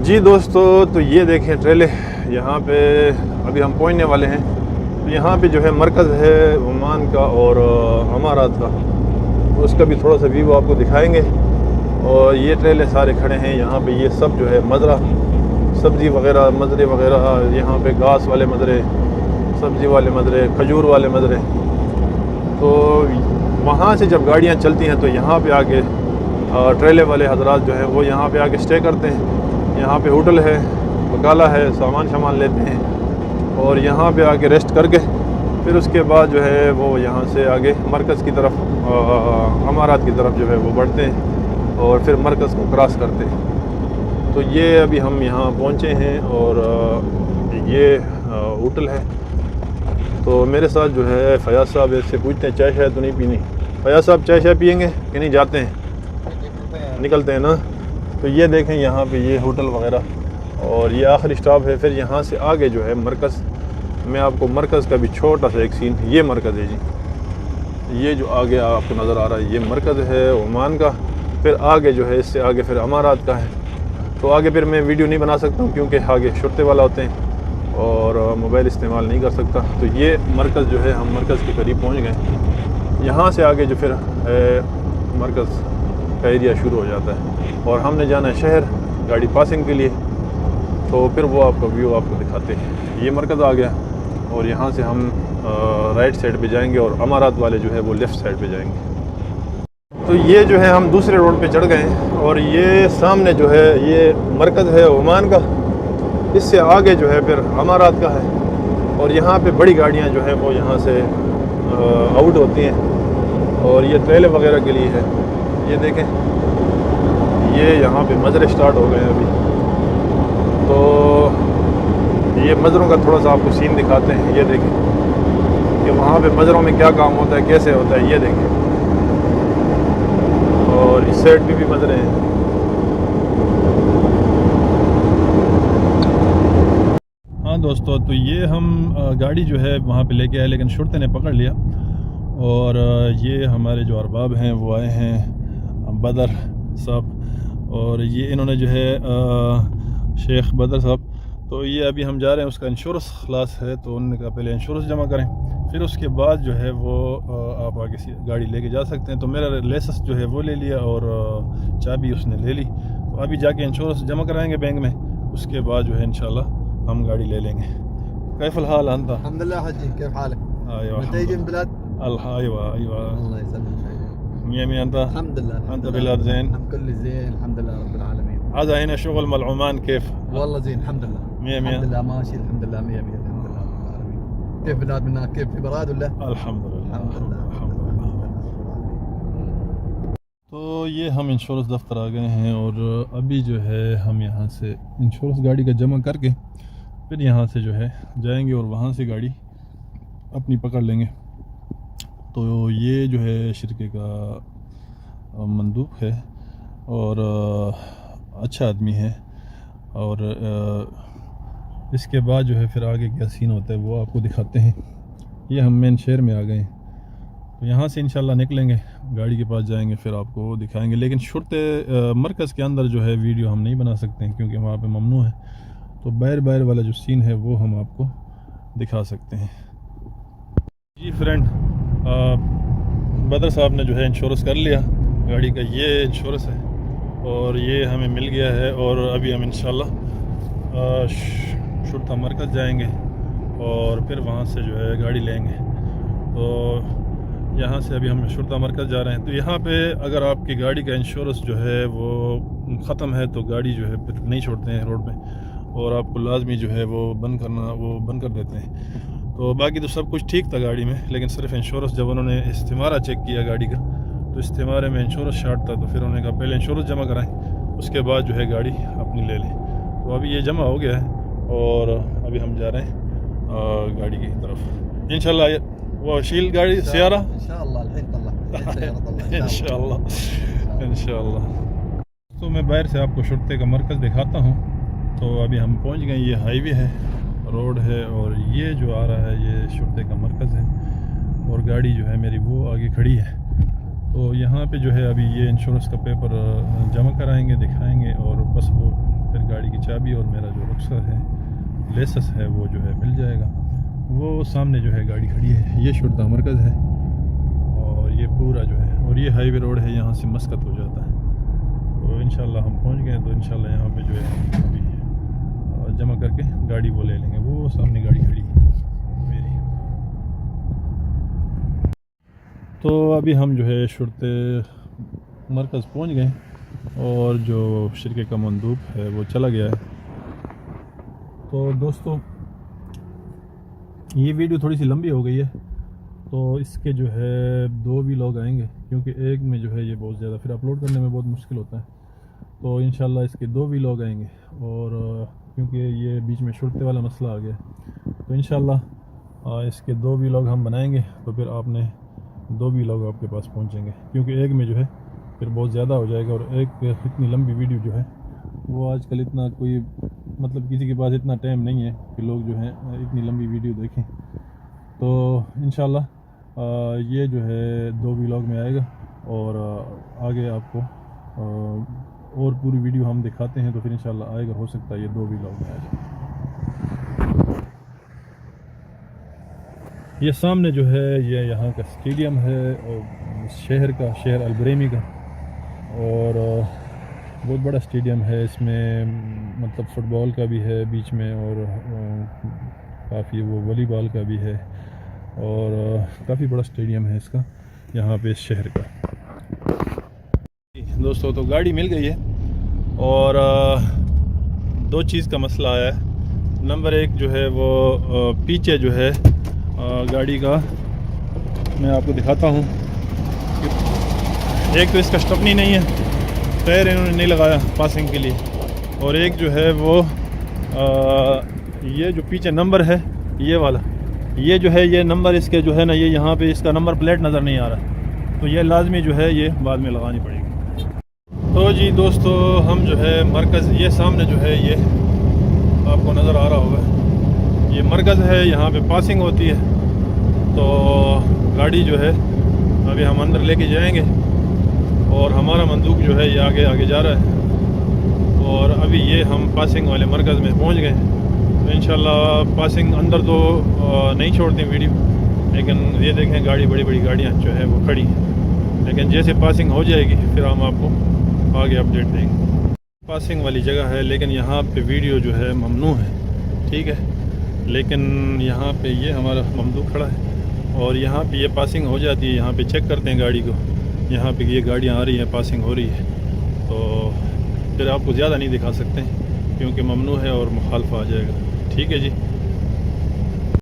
جی دوستو، تو یہ دیکھیں ٹریلے یہاں پہ ابھی ہم پہنچنے والے ہیں. تو یہاں پہ جو ہے مرکز ہے عمان کا اور امارات کا، اس کا بھی تھوڑا سا ویو آپ کو دکھائیں گے. اور یہ ٹریلے سارے کھڑے ہیں یہاں پہ. یہ سب جو ہے مزرعہ، سبزی وغیرہ مزرے وغیرہ، یہاں پہ گھاس والے مزرے، سبزی والے مزرے، کھجور والے مزرے. تو وہاں سے جب گاڑیاں چلتی ہیں تو یہاں پہ آ کے ٹریلے والے حضرات جو ہیں وہ یہاں پہ آ کے اسٹے کرتے ہیں. یہاں پہ ہوٹل ہے، بکالا ہے، سامان لیتے ہیں اور یہاں پہ آ کے ریسٹ کر کے پھر اس کے بعد جو ہے وہ یہاں سے آگے مرکز کی طرف، امارات کی طرف جو ہے وہ بڑھتے ہیں اور پھر مرکز کو کراس کرتے ہیں. تو یہ ابھی ہم یہاں پہنچے ہیں اور یہ ہوٹل ہے. تو میرے ساتھ جو ہے فیاض صاحب، اس سے پوچھتے ہیں چائے شائے تو نہیں پینی. فیاض صاحب چائے شائے پئیں گے کہ نہیں؟ جاتے ہیں، نکلتے ہیں نا. تو یہ دیکھیں یہاں پہ یہ ہوٹل وغیرہ اور یہ آخری اسٹاپ ہے. پھر یہاں سے آگے جو ہے مرکز. میں آپ کو مرکز کا بھی چھوٹا سا ایک سین، یہ مرکز ہے جی. یہ جو آگے آپ کو نظر آ رہا ہے یہ مرکز ہے عمان کا. پھر آگے جو ہے اس سے آگے پھر امارات کا ہے. تو آگے پھر میں ویڈیو نہیں بنا سکتا ہوں کیونکہ آگے شرطے والا ہوتے ہیں اور موبائل استعمال نہیں کر سکتا. تو یہ مرکز جو ہے، ہم مرکز کے قریب پہنچ گئے. یہاں سے آگے جو پھر مرکز کا ایریا شروع ہو جاتا ہے اور ہم نے جانا ہے شہر گاڑی پاسنگ کے لیے. تو پھر وہ آپ کا ویو آپ کو دکھاتے ہیں. یہ مرکز آ گیا اور یہاں سے ہم رائٹ سائڈ پہ جائیں گے اور امارات والے جو ہے وہ لیفٹ سائڈ پہ جائیں گے. تو یہ جو ہے ہم دوسرے روڈ پہ چڑھ گئے ہیں اور یہ سامنے جو ہے یہ مرکز ہے عمان کا. اس سے آگے جو ہے پھر امارات کا ہے اور یہاں پہ بڑی گاڑیاں جو ہیں وہ یہاں سے آؤٹ ہوتی ہیں اور یہ ٹریلے وغیرہ کے لیے ہے. یہ دیکھیں یہ یہاں پہ مزرے سٹارٹ ہو گئے ہیں ابھی. تو یہ مزروں کا تھوڑا سا آپ کو سین دکھاتے ہیں. یہ دیکھیں کہ وہاں پہ مزروں میں کیا کام ہوتا ہے، کیسے ہوتا ہے. یہ دیکھیں اور اس سائڈ پہ بھی مزرے ہیں. ہاں دوستو، تو یہ ہم گاڑی جو ہے وہاں پہ لے کے آئے لیکن شرطے نے پکڑ لیا. اور یہ ہمارے جو ارباب ہیں وہ آئے ہیں، بدر صاحب، اور یہ انہوں نے جو ہے شیخ بدر صاحب. تو یہ ابھی ہم جا رہے ہیں، اس کا انشورنس خلاص ہے تو انہوں نے کہا پہلے انشورنس جمع کریں، پھر اس کے بعد جو ہے وہ آپ آگے گاڑی لے کے جا سکتے ہیں. تو میرا لائسنس جو ہے وہ لے لیا اور چابی اس نے لے لی. تو ابھی جا کے انشورنس جمع کرائیں گے بینک میں، اس کے بعد جو ہے انشاءاللہ ہم گاڑی لے لیں گے. کیف الحال انت؟ الحمد لله حجي، كيف حالك؟ ايوه متى تيجي من بلاد؟ ايوه الله يسلمك. مية انت؟ الحمد لله. انت بلاد زين؟ كل زين الحمد لله رب العالمين. هذا هنا شغل مع العمان كيف؟ والله زين الحمد لله. مية الحمد لله ماشي الحمد لله 100 الحمد لله رب العالمين. كيف بلاد من هناك؟ كيف في براد ولا؟ الحمد لله الحمد لله. الحمد لله. تو یہ ہم انشورنس دفتر آ گئے ہیں اور ابھی جو ہے ہم یہاں سے انشورنس گاڑی کا جمع کر کے پھر یہاں سے جو ہے جائیں گے اور وہاں سے گاڑی اپنی پکڑ لیں گے. تو یہ جو ہے شرکے کا مندوب ہے اور اچھا آدمی ہے. اور اس کے بعد جو ہے پھر آگے کیا سین ہوتا ہے وہ آپ کو دکھاتے ہیں. یہ ہم مین شہر میں آ گئے ہیں، تو یہاں سے انشاءاللہ نکلیں گے، گاڑی کے پاس جائیں گے، پھر آپ کو دکھائیں گے. لیکن شرطے مرکز کے اندر جو ہے ویڈیو ہم نہیں بنا سکتے ہیں کیونکہ وہاں پہ ممنوع ہے. تو باہر والا جو سین ہے وہ ہم آپ کو دکھا سکتے ہیں. جی فرینڈ، بدر صاحب نے جو ہے انشورنس کر لیا گاڑی کا. یہ انشورنس ہے اور یہ ہمیں مل گیا ہے اور ابھی ہم انشاءاللہ شرطہ مرکز جائیں گے اور پھر وہاں سے جو ہے گاڑی لیں گے. تو یہاں سے ابھی ہم شرطہ مرکز جا رہے ہیں. تو یہاں پہ اگر آپ کی گاڑی کا انشورنس جو ہے وہ ختم ہے تو گاڑی جو ہے پھر نہیں چھوڑتے ہیں روڈ پہ اور آپ کو لازمی جو ہے وہ بند کر دیتے ہیں. تو باقی تو سب کچھ ٹھیک تھا گاڑی میں، لیکن صرف انشورنس جب انہوں نے استمارہ چیک کیا گاڑی کا تو استمارے میں انشورنس شارٹ تھا. تو پھر انہوں نے کہا پہلے انشورنس جمع کرائیں، اس کے بعد جو ہے گاڑی اپنی لے لیں. تو ابھی یہ جمع ہو گیا ہے اور ابھی ہم جا رہے ہیں گاڑی کی طرف. انشاءاللہ وہ شیل گاڑی سیارہ انشاءاللہ الحين طلع انشاءاللہ. تو میں باہر سے آپ کو شرطے کا مرکز دکھاتا ہوں. تو ابھی ہم پہنچ گئے. یہ ہائی وے ہے، روڈ ہے اور یہ جو آ رہا ہے یہ شرطے کا مرکز ہے اور گاڑی جو ہے میری وہ آگے کھڑی ہے. تو یہاں پہ جو ہے ابھی یہ انشورنس کا پیپر جمع کرائیں گے، دکھائیں گے اور بس وہ پھر گاڑی کی چابی اور میرا جو رخصت ہے لیسس ہے وہ جو ہے مل جائے گا. وہ سامنے جو ہے گاڑی کھڑی ہے, یہ شرطہ مرکز ہے اور یہ پورا جو ہے, اور یہ ہائی وے روڈ ہے, یہاں سے مسقط ہو جاتا ہے. تو انشاءاللہ ہم پہنچ گئے, تو انشاءاللہ یہاں پہ جو ہے ابھی جمع کر کے گاڑی وہ لے لیں گے. وہ سامنے گاڑی کھڑی ہے میری. تو ابھی ہم جو ہے شرطے مرکز پہنچ گئے اور جو شرکے کا مندوب ہے وہ چلا گیا ہے. تو دوستو یہ ویڈیو تھوڑی سی لمبی ہو گئی ہے, تو اس کے جو ہے 2 بھی لوگ آئیں گے, کیونکہ ایک میں جو ہے یہ بہت زیادہ پھر اپلوڈ کرنے میں بہت مشکل ہوتا ہے. تو انشاءاللہ اس کے 2 بھی لوگ آئیں گے, اور کیونکہ یہ بیچ میں شرطے والا مسئلہ آ گیا, تو انشاءاللہ اس کے 2 بھی لوگ ہم بنائیں گے. تو پھر آپ نے 2 بھی لوگ آپ کے پاس پہنچیں گے, کیونکہ ایک میں جو ہے پھر بہت زیادہ ہو جائے گا, اور ایک اتنی لمبی ویڈیو جو ہے وہ آج کل اتنا کوئی مطلب کسی کے پاس اتنا ٹائم نہیں ہے کہ لوگ جو ہیں اتنی لمبی ویڈیو دیکھیں. تو انشاءاللہ یہ جو ہے 2 ولاگ میں آئے گا, اور آگے آپ کو اور پوری ویڈیو ہم دکھاتے ہیں. تو پھر انشاءاللہ آئے گا, ہو سکتا ہے یہ 2 ولاگ میں آ جائے. یہ سامنے جو ہے یہ یہاں کا اسٹیڈیم ہے, اور شہر البریمی کا, اور بہت بڑا اسٹیڈیم ہے. اس میں مطلب فٹ بال کا بھی ہے بیچ میں, اور کافی وہ والی بال کا بھی ہے, اور کافی بڑا اسٹیڈیم ہے اس کا یہاں پہ اس شہر کا. دوستو تو گاڑی مل گئی ہے, اور 2 چیز کا مسئلہ آیا ہے. نمبر 1 جو ہے وہ پیچھے جو ہے گاڑی کا میں آپ کو دکھاتا ہوں. ایک تو اس کا اسٹپنی نہیں ہے, ٹائر انہوں نے نہیں لگایا پاسنگ کے لیے, اور ایک جو ہے وہ یہ جو پیچھے نمبر ہے یہ والا, یہ جو ہے یہ نمبر اس کے جو ہے نا, یہ یہاں پہ اس کا نمبر پلیٹ نظر نہیں آ رہا, تو یہ لازمی جو ہے یہ بعد میں لگانی پڑے گی. تو جی دوستو ہم جو ہے مرکز, یہ سامنے جو ہے یہ آپ کو نظر آ رہا ہوگا, یہ مرکز ہے, یہاں پہ پاسنگ ہوتی ہے. تو گاڑی جو ہے ابھی ہم اندر لے کے جائیں گے, اور ہمارا مندوق جو ہے یہ آگے جا رہا ہے, اور ابھی یہ ہم پاسنگ والے مرکز میں پہنچ گئے. تو انشاءاللہ پاسنگ اندر تو نہیں چھوڑتے ویڈیو, لیکن یہ دیکھیں گاڑی بڑی گاڑیاں جو ہے وہ کھڑی ہیں, لیکن جیسے پاسنگ ہو جائے گی پھر ہم آپ کو آگے اپڈیٹ دیں گے. پاسنگ والی جگہ ہے, لیکن یہاں پہ ویڈیو جو ہے ممنوع ہے, ٹھیک ہے. لیکن یہاں پہ یہ ہمارا ممدوح کھڑا ہے, اور یہاں پہ یہ پاسنگ ہو جاتی ہے. یہاں پہ چیک کرتے ہیں گاڑی کو, یہاں پہ یہ گاڑیاں آ رہی ہیں, پاسنگ ہو رہی ہے. تو پھر آپ کو زیادہ نہیں دکھا سکتے کیونکہ ممنوع ہے اور مخالفہ آ جائے گا, ٹھیک ہے جی.